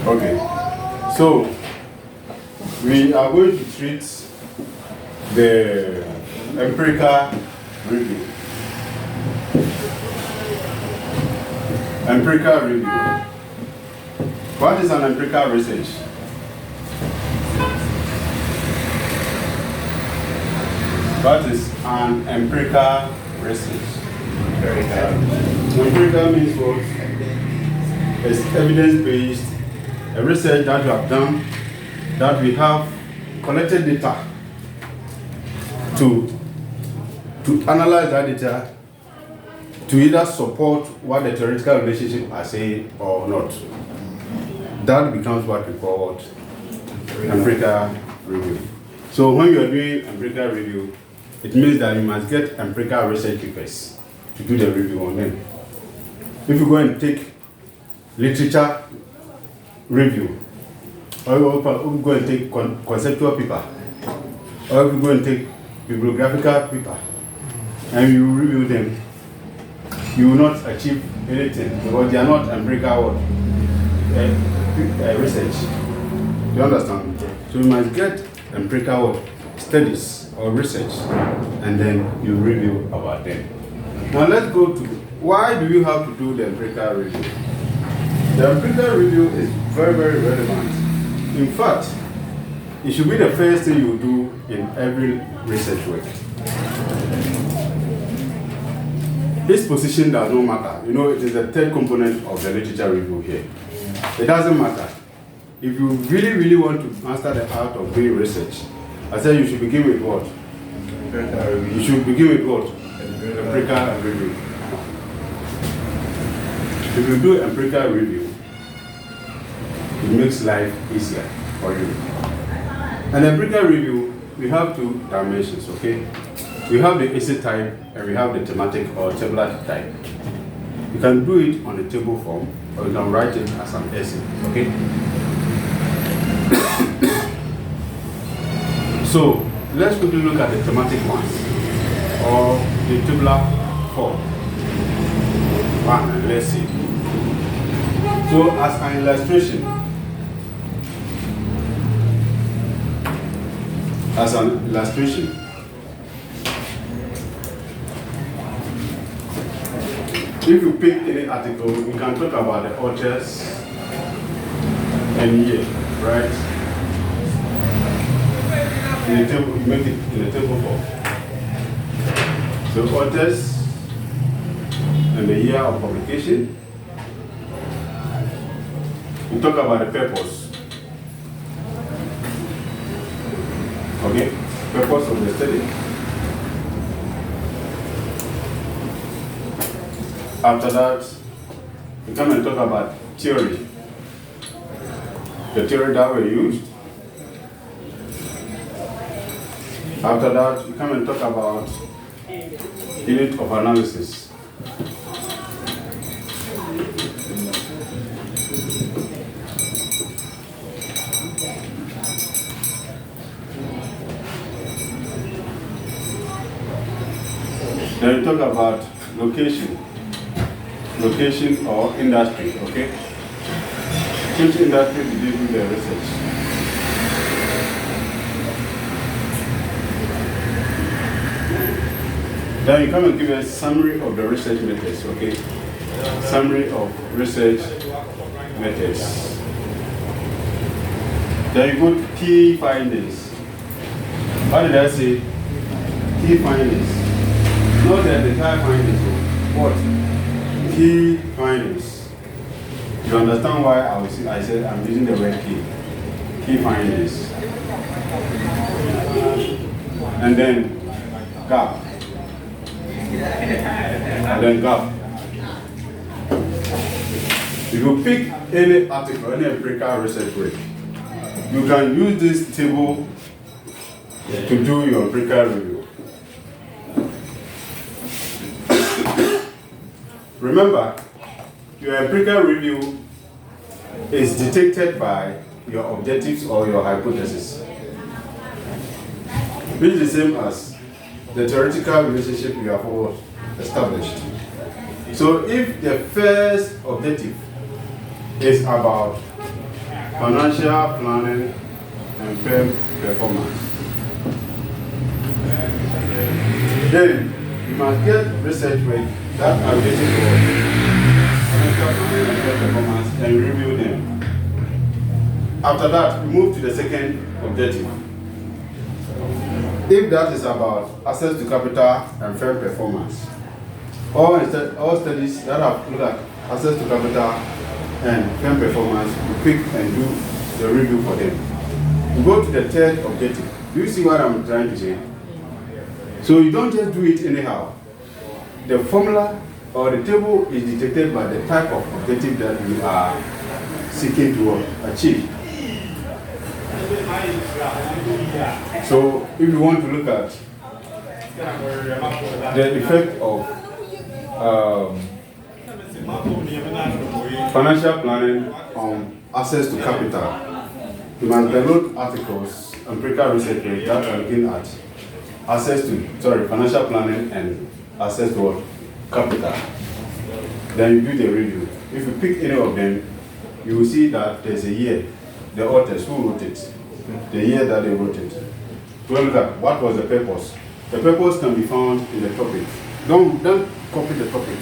Okay. So we are going to treat the empirical review. Empirical review. What is an empirical research? What is an empirical research? Empirical means what? It's evidence-based, a research that you have done, that we have collected data to analyze that data to either support what the theoretical relationship are saying or not. That becomes what we call empirical review. So when you are doing empirical review, it means that you must get empirical research papers to do the review on them. If you go and take literature review, or you go and take conceptual paper, or if you go and take bibliographical paper, and you review them, you will not achieve anything because they are not empirical research. Do you understand? So you must get empirical studies or research, and then you review about them. Now let's go to why do you have to do the empirical review? The empirical review is very, very relevant. In fact, it should be the first thing you do in every research work. This position does not matter. You know, it is the third component of the literature review here. It doesn't matter. If you really, really want to master the art of doing research, I said you should begin with what? You should begin with what? Empirical review. If you do empirical review, it makes life easier for you. And empirical review, we have two dimensions, okay? We have the essay type and we have the thematic or tabular type. You can do it on a table form or you can write it as an essay, okay? So let's quickly look at the thematic ones or the tabular form. One, and let's see. So as an illustration, if you pick any article, you can talk about the authors and year, right? In the table, you make it in the table form. So authors and the year of publication. You talk about the purpose. Okay? Purpose of the study. After that, you come and talk about theory. The theory that we used. After that, you come and talk about unit of analysis. Then you talk about location or industry, okay? Which industry did you do the research? Then you come and give a summary of the research methods, okay? Summary of research methods. Then you put key findings. What did I say? Key findings. Not the entire findings. What? Key findings. You understand why I said I'm using the word key. Key findings. And then gap. And then gap. If you pick any article, any empirical research work, you can use this table to do your empirical review. Remember, your empirical review is dictated by your objectives or your hypothesis, which is the same as the theoretical relationship you have established. So if the first objective is about financial planning and firm performance. Then you must get research work that are related to financial planning and firm performance and review them. After that, we move to the second objective. If that is about access to capital and firm performance, all studies that have looked at access to capital and firm performance, we pick and do the review for them. We go to the third objective. Do you see what I'm trying to say? So you don't just do it anyhow. The formula or the table is dictated by the type of objective that you are seeking to achieve. So if you want to look at the effect of financial planning on access to capital, you must download articles and empirical research that are looking at financial planning and access to what? Capital. Then you do the review. If you pick any of them, you will see that there's a year, the authors who wrote it, the year that they wrote it. Well, look at what was the purpose. The purpose can be found in the topic. Don't copy the topic.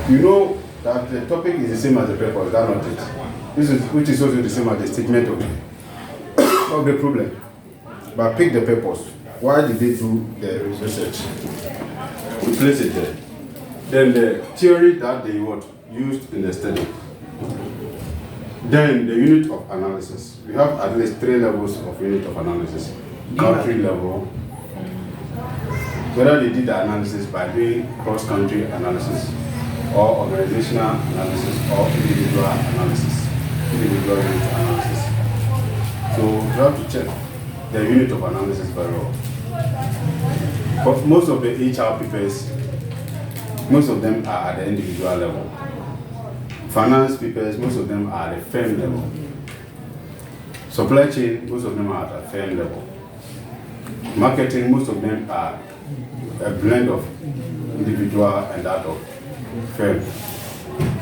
You know that the topic is the same as the purpose, that's not it. Which is also the same as the statement of the problem. But pick the purpose. Why did they do the research? We place it there. Then the theory that they used in the study. Then the unit of analysis. We have at least 3 levels of unit of analysis. Country level. Whether they did the analysis by doing cross-country analysis or organizational analysis or individual analysis. Individual unit analysis. So you have to check the unit of analysis very well. But most of the HR papers, most of them are at the individual level. Finance papers, most of them are at the firm level. Supply chain, most of them are at a firm level. Marketing, most of them are a blend of individual and that of firm.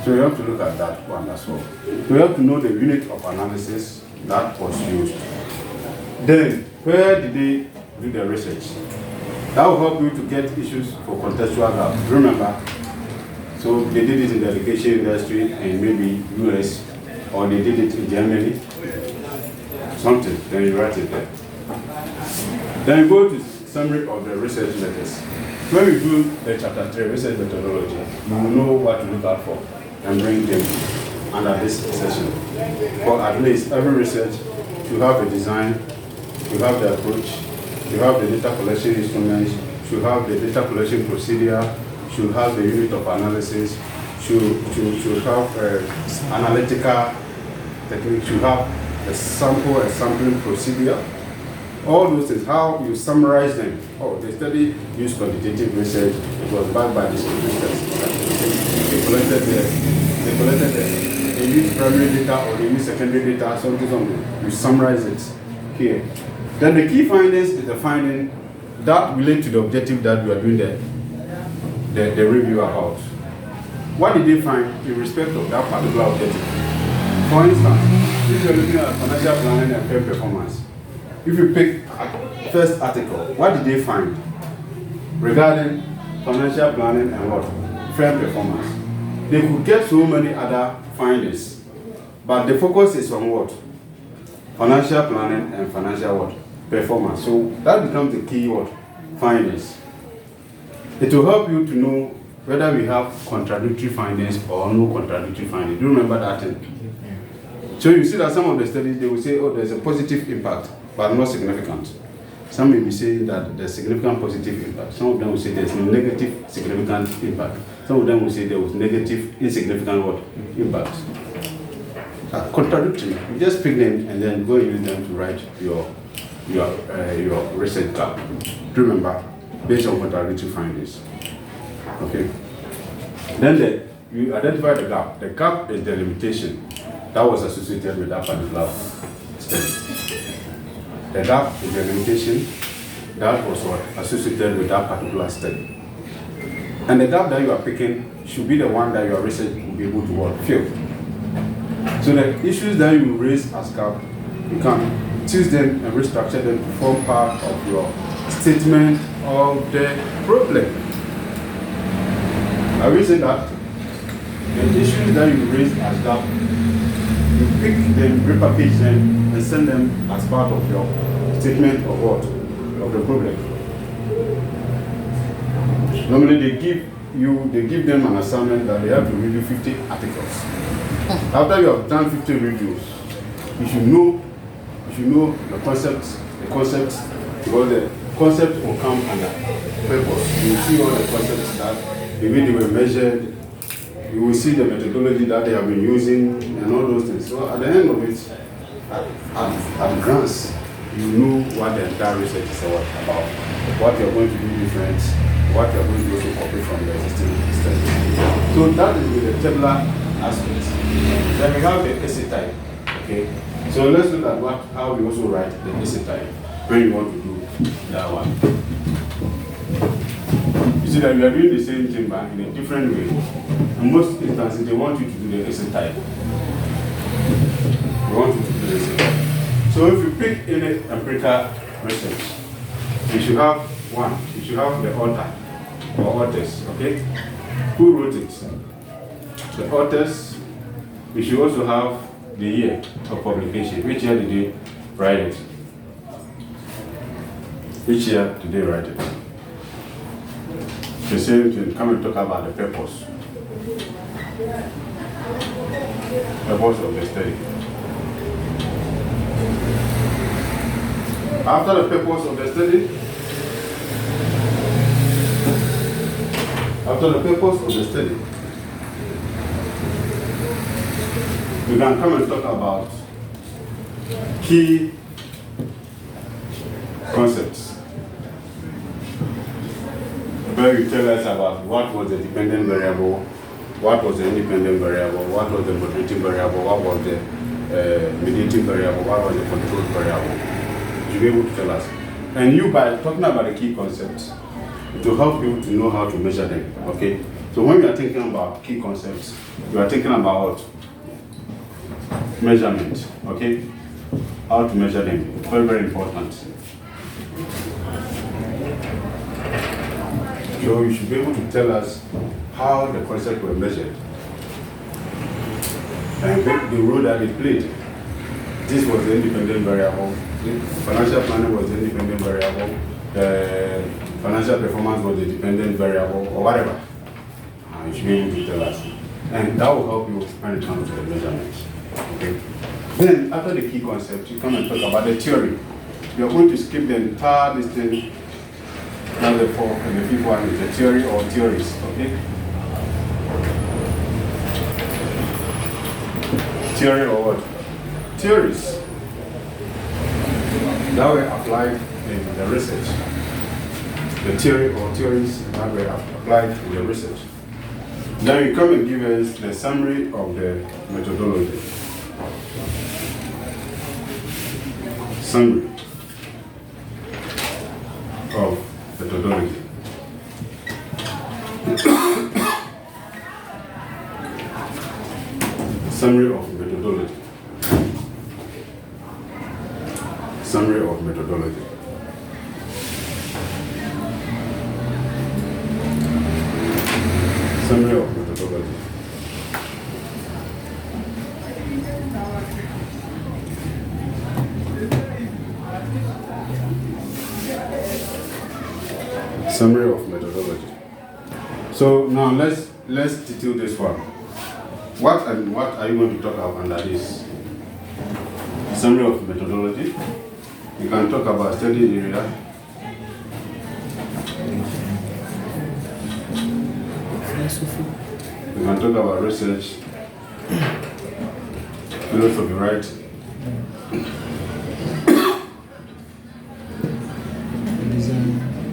So you have to look at that one as well. So you have to know the unit of analysis that was used. Then, where did they do the research? That will help you to get issues for contextual gaps. Remember, so they did it in the education industry in maybe US, or they did it in Germany, something, then you write it there. Then you go to summary of the research methods. When we do the chapter 3, research methodology, you will know what to look out for and bring them under this session. For at least every research, you have a design, you have the approach, you have the data collection instruments, you have the data collection procedure, should have the unit of analysis, should have analytical technique, should have a sampling procedure. All those things, how you summarize them. Oh, the study used quantitative research, it was backed by distributors. They used primary data or they used secondary data, something. You summarize it here. Then the key findings is the finding that relate to the objective that we are doing the review about. What did they find in respect of that particular objective? For instance, if you're looking at financial planning and firm performance, if you pick first article, what did they find regarding financial planning and what? Firm performance. They could get so many other findings, but the focus is on what? Financial planning and financial what? Performance. So that becomes the key what? Findings. It will help you to know whether we have contradictory findings or no contradictory findings. Do you remember that thing? So you see that some of the studies, they will say, oh, there's a positive impact, but not significant. Some may be saying that there's significant positive impact. Some of them will say there's negative significant impact. Some of them will say there was negative insignificant what? Impact. Contradictory. You just pick them and then go use them to write your research gap. Remember, based on contradictory findings. Okay. Then you identify the gap. The gap is the limitation that was associated with that particular study. The gap is the limitation that was what associated with that particular study. And the gap that you are picking should be the one that your research will be able to fill. So the issues that you raise as gap, you can choose them and restructure them to form part of your statement of the problem. I will say that the issues that you raise as gap, you pick them, repackage them, and send them as part of your statement of what? Of the problem. Normally they give them an assignment that they have to review 50 articles. After you have done 50 reviews, you should know the concepts, because the concept will come under purpose. You will see all the concepts that the way they were measured, you will see the methodology that they have been using and all those things. So at the end of it, at glance, you know what the entire research is about, what you are going to do different, what you are going to also copy from the existing study. So that is with the tabular aspect. Then we have the essay type. Okay. So let's look at how we also write the essay type when you want to do that one. You see that we are doing the same thing but in a different way. In most instances, they want you to do the essay type. They want you to do the essay type. So if you pick any empirical research, you should have one. You should have the author or authors, okay? Who wrote it? The authors. You should also have the year of publication. Which year did they write it? Which year did they write it? The same thing, come and talk about the purpose. Purpose of the study. After the purpose of the study, we can come and talk about key concepts. Where you tell us about what was the dependent variable, what was the independent variable, what was the moderating variable, what was the mediating variable, what was the control variable. You'll be able to tell us. And you, by talking about the key concepts, it will help you to know how to measure them. Okay? So when you are thinking about key concepts, you are thinking about measurement. Okay? How to measure them. Very, very important. So you should be able to tell us how the concepts were measured and the role that they played. This was the independent variable. Financial planning was the independent variable. Financial performance was the dependent variable, or whatever. You should be able to tell us. And that will help you when it comes to the measurement. Okay. Then, after the key concepts, you come and talk about the theory. You are going to skip the entire listing. Now the fourth and the fifth one is the theory or theories. Okay. Theory or what? Theories that were applied in the research. The theory or theories that were applied in the research. Then you come and give us the summary of the methodology. Summary of methodology. Summary of methodology. Summary of methodology. Summary of methodology. Summary of methodology. So now let's detail this one. What are you going to talk about under this? Summary of methodology. You can talk about study area. You can talk about research. Philosophy, right?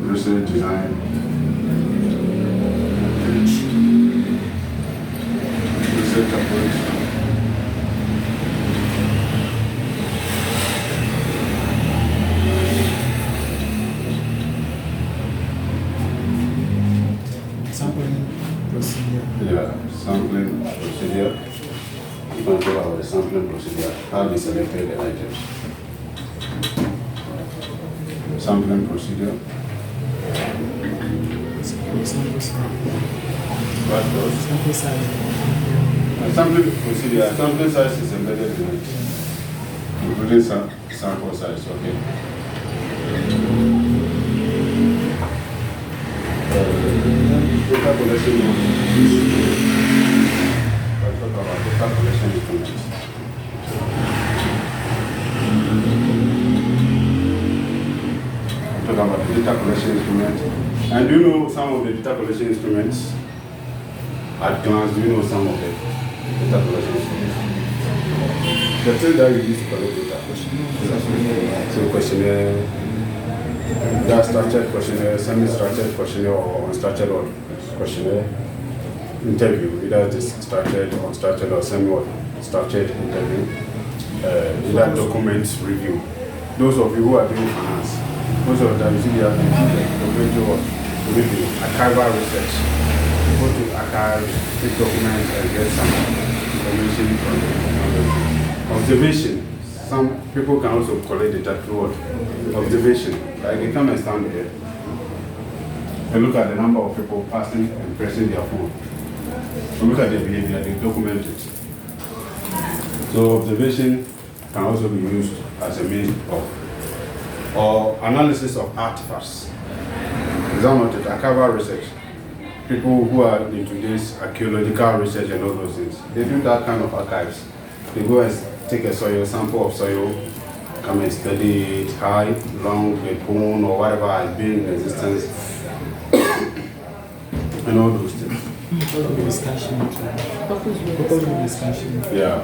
Research, design. Research approach. Sampling procedure. Yeah, sampling procedure. going to talk about the sampling procedure, how they selected the items. Sampling procedure. What was? Sample size. Sampling procedure, sampling size is embedded in it. Including sample size, okay. Data collection. Let's talk about data collection instruments. Talk about the data collection instruments. And do you know some of the data collection instruments? At glance, do you know some of the data collection instruments? The thing that you use to collect data. So questionnaire, that structured questionnaire, semi-structured questionnaire, or unstructured questionnaire, interview, either it is structured, unstructured, or semi-structured interview, either documents review. Those of you who are doing finance, most of the time you see they have been doing the archival research. Go to archive, take documents, and get some information from the observation. Some people can also collect data through observation. Like they come and stand there and look at the number of people passing and pressing their phone. And look at their behavior, they document it. So observation can also be used as a means of or analysis of artifacts. Example, the archival research. People who are into this archaeological research and all those things, they do that kind of archives. They go and take a sample of soil, come and study it, how long the bone or whatever has been in existence, and all those things. Discussion. Yeah,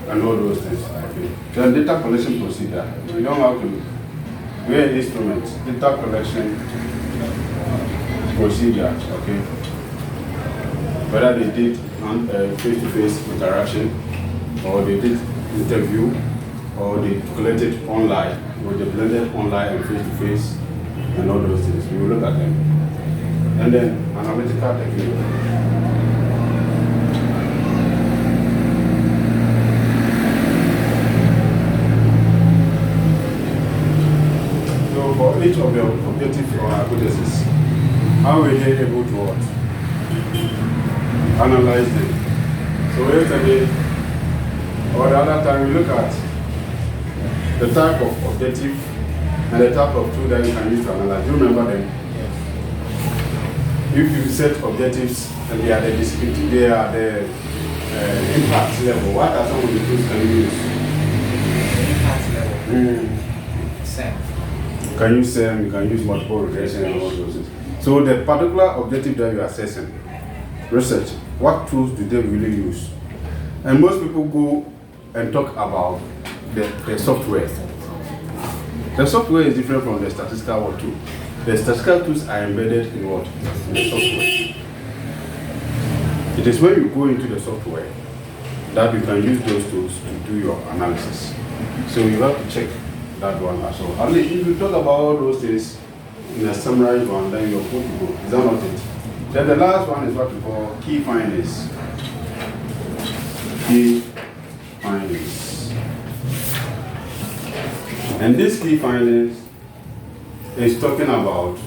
and all those things. Okay. The data collection procedure, you don't have to wear instruments, data collection procedure, okay? Whether they did face-to-face interaction, or they did interview, or they collected online, or they blended online and face-to-face, and all those things. We will look at them. And then analytical technique. So for each of the objective or hypothesis, how were they able to analyze them? So yesterday, or the other time, we look at the type of objective and the type of tool that you can use to analyze. Do you remember them? Yes. If you set objectives and they are the descriptive, they are the impact level, what are some of the tools can you use? Impact level. SEM. You can use SEM, you can use multiple regression and all those things. So the particular objective that you are assessing, research, what tools do they really use? And most people go and talk about the software. The software is different from the statistical tool. The statistical tools are embedded in what? In the software. It is when you go into the software that you can use those tools to do your analysis. So you have to check that one as well. At least if you talk about all those things in a summarized one, then you're good to go. Is that not it? Then the last one is what we call key findings. Key findings. And this key findings is talking about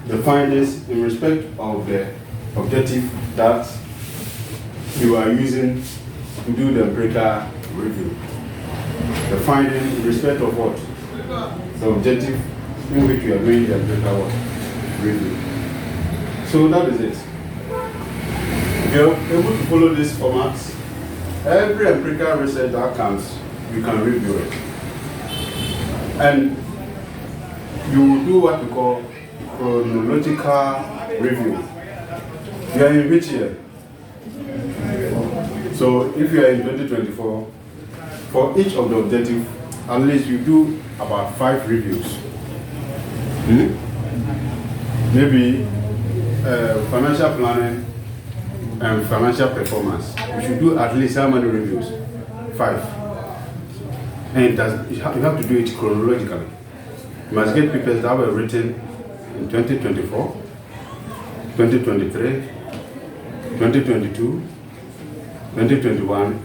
the findings in respect of the objective that you are using to do the empirical review. The finding in respect of what? The objective in which you are doing the empirical review. So that is it. If you're able to follow these formats, every empirical research that comes, you can review it. And you will do what we call chronological review. You are in which year? So if you are in 2024, for each of the objectives, at least you do about 5 reviews. Maybe financial planning and financial performance. You should do at least how many reviews? 5. And you have to do it chronologically. You must get papers that were written in 2024, 2023, 2022, 2021,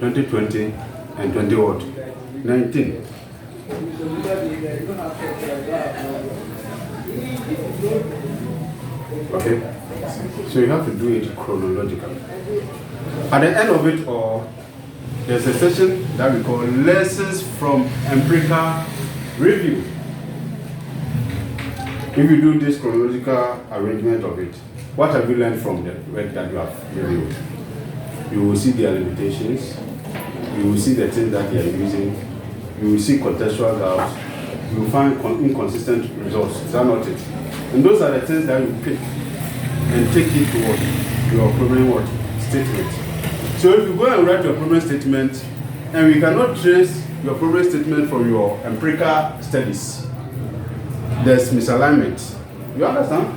2020 and 2019. Okay, so you have to do it chronologically. At the end of it all, there's a session that we call Lessons from Empirical Review. If you do this chronological arrangement of it, what have you learned from the work that you have reviewed? You will see their limitations, you will see the things that they are using, you will see contextual gaps, you will find inconsistent results. Is that not it? And those are the things that you pick and take it to what? Your problem statement. So if you go and write your problem statement, and we cannot trace your problem statement from your empirical studies, there's misalignment. You understand?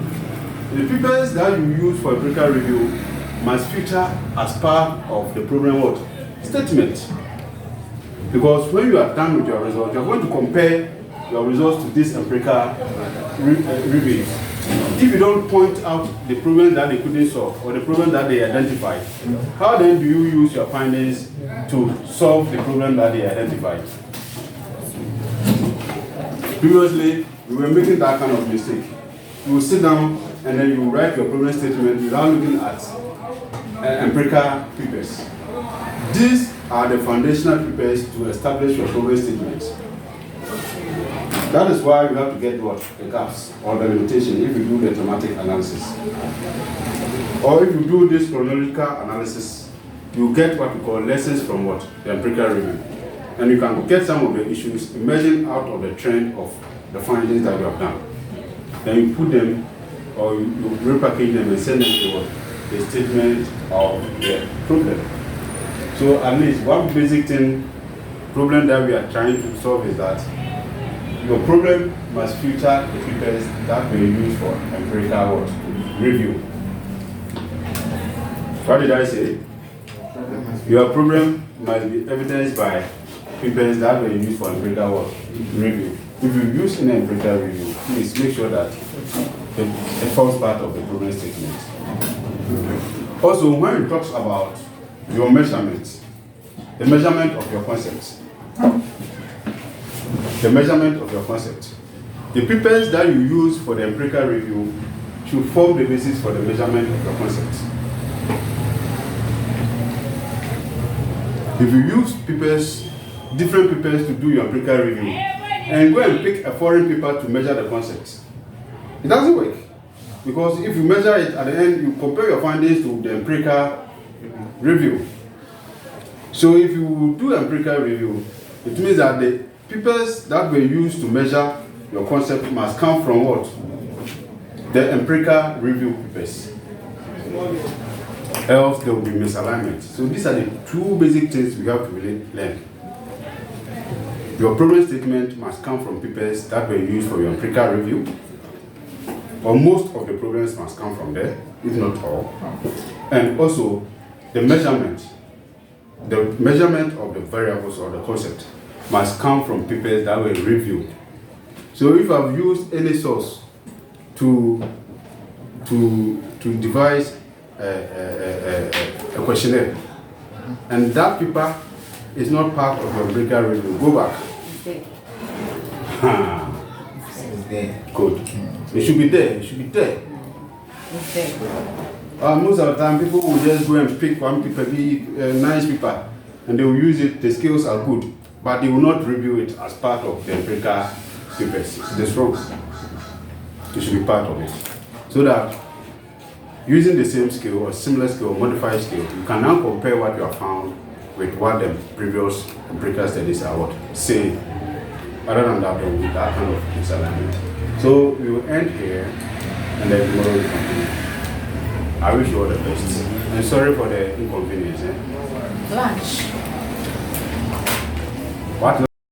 The papers that you use for empirical review must feature as part of the problem statement. Because when you are done with your results, you are going to compare your results to this empirical review. If you don't point out the problem that they couldn't solve or the problem that they identified, how then do you use your findings to solve the problem that they identified? Previously, we were making that kind of mistake. You will sit down and then you will write your problem statement without looking at empirical papers. These are the foundational papers to establish your problem statements. That is why you have to get what? The gaps or the limitation if you do the thematic analysis. Or if you do this chronological analysis, you get what we call lessons from what? The empirical review. And you can get some of the issues emerging out of the trend of the findings that you have done. Then you put them or you repackage them and send them to what? The statement of the problem. So at least one basic problem that we are trying to solve is that your problem must feature the papers that we use for empirical review. What did I say? Your problem must be evidenced by papers that we use for empirical review. If you use an empirical review, please make sure that it forms part of the problem statement. Also, when it talks about your measurements, the measurement of your concepts, the measurement of your concept. The papers that you use for the empirical review should form the basis for the measurement of your concept. If you use different papers to do your empirical review, and go and pick a foreign paper to measure the concept, it doesn't work. Because if you measure it at the end, you compare your findings to the empirical review. So if you do empirical review, it means that the papers that were used to measure your concept must come from what? The empirical review papers. Else there will be misalignment. So these are the two basic things we have to really learn. Your problem statement must come from papers that were used for your empirical review. Or most of the problems must come from there, if not all. And also the measurement of the variables or the concept must come from papers that were reviewed. So if I've used any source to devise a questionnaire, and that paper is not part of your empirical review, go back. It's there. Good. It should be there. It should be there. It's there. Most of the time, people will just go and pick one paper, nice paper, and they will use it. The skills are good, but they will not review it as part of the empirical papers. It's wrong. It should be part of it, so that using the same skill or similar skill or modified skill, you can now compare what you have found with what the previous empirical studies are saying. Other than that, there will be that kind of misalignment. So we will end here, and then tomorrow we continue. I wish you all the best. And sorry for the inconvenience. Lunch. What?